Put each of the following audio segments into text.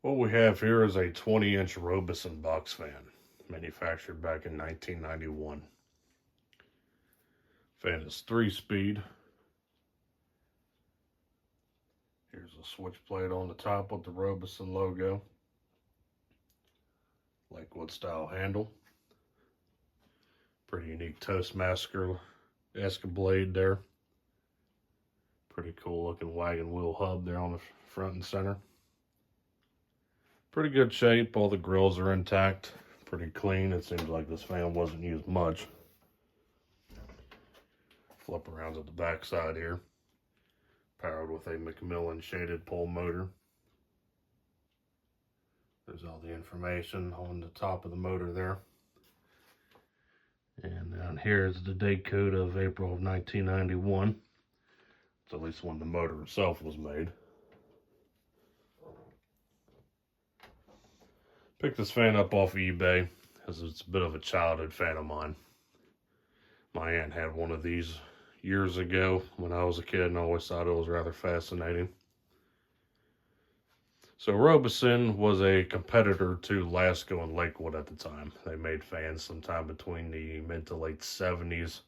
What we have here is a 20-inch Robeson box fan, manufactured back in 1991. Fan is 3-speed. Here's a switch plate on the top with the Robeson logo. Lakewood style handle. Pretty unique Toastmaster-esque blade there. Pretty cool looking wagon wheel hub there on the front and center. Pretty good shape. All the grills are intact. Pretty clean. It seems like this fan wasn't used much. Flip around to the back side here. Powered with a Macmillan shaded pole motor. There's all the information on the top of the motor there. And down here is the date code of April of 1991. It's at least when the motor itself was made. Picked this fan up off eBay as it's a bit of a childhood fan of mine. My aunt had one of these years ago when I was a kid, and I always thought it was rather fascinating. So Robeson was a competitor to Lasco and Lakewood at the time. They made fans sometime between the mid to late 70s,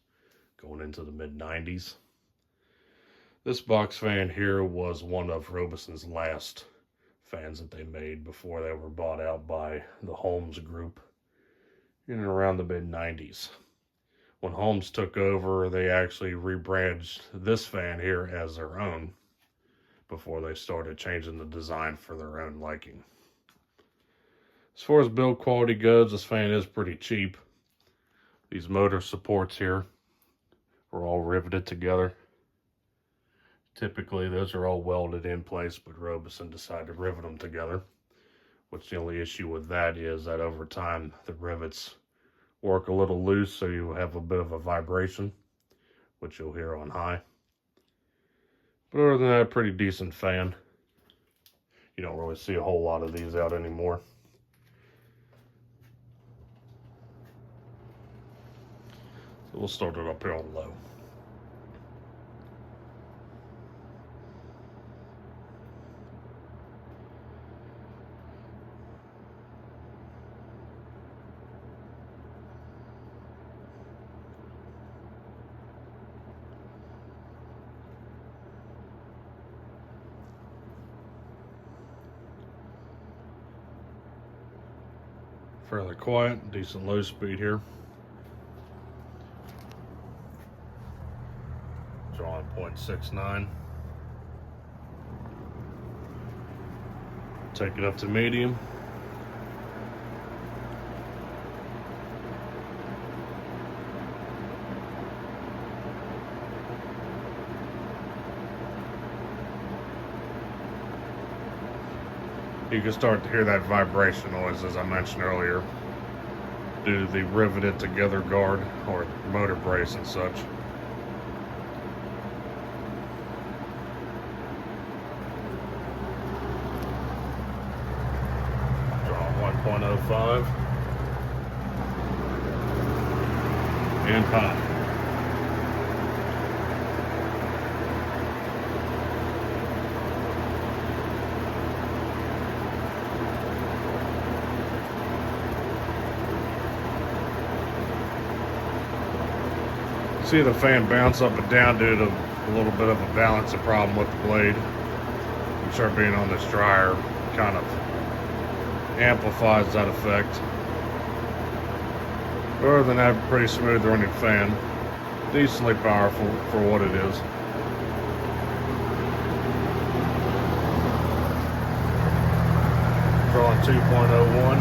going into the mid 90s. This box fan here was one of Robeson's last fans that they made before they were bought out by the Holmes group in and around the mid 90s. When Holmes took over, they actually rebranded this fan here as their own before they started changing the design for their own liking. As far as build quality goes, this fan is pretty cheap. These motor supports here were all riveted together. Typically, those are all welded in place, but Robeson decided to rivet them together. Which the only issue with that is that over time, the rivets work a little loose, so you have a bit of a vibration, which you'll hear on high. But other than that, pretty decent fan. You don't really see a whole lot of these out anymore. So we'll start it up here on low. Fairly quiet, decent low speed here. Drawing 0.69. Take it up to medium. You can start to hear that vibration noise, as I mentioned earlier, due to the riveted together guard or motor brace and such. Draw 1.05 and high. See the fan bounce up and down due to a little bit of a balancing problem with the blade. I'm sure being on this dryer kind of amplifies that effect. Other than that, pretty smooth running fan. Decently powerful for what it is. Drawing 2.01,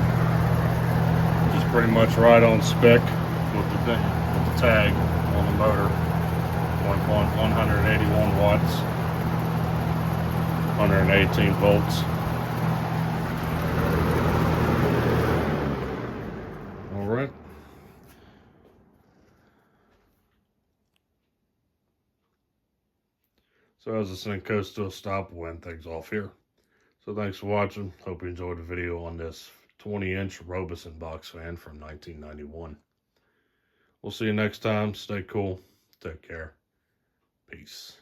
which is pretty much right on spec with the tag on the motor. 181 watts, 118 volts. All right. So as this thing comes to a stop, we'll end things off here. So thanks for watching. Hope you enjoyed the video on this 20-inch Robeson box fan from 1991. We'll see you next time. Stay cool. Take care. Peace.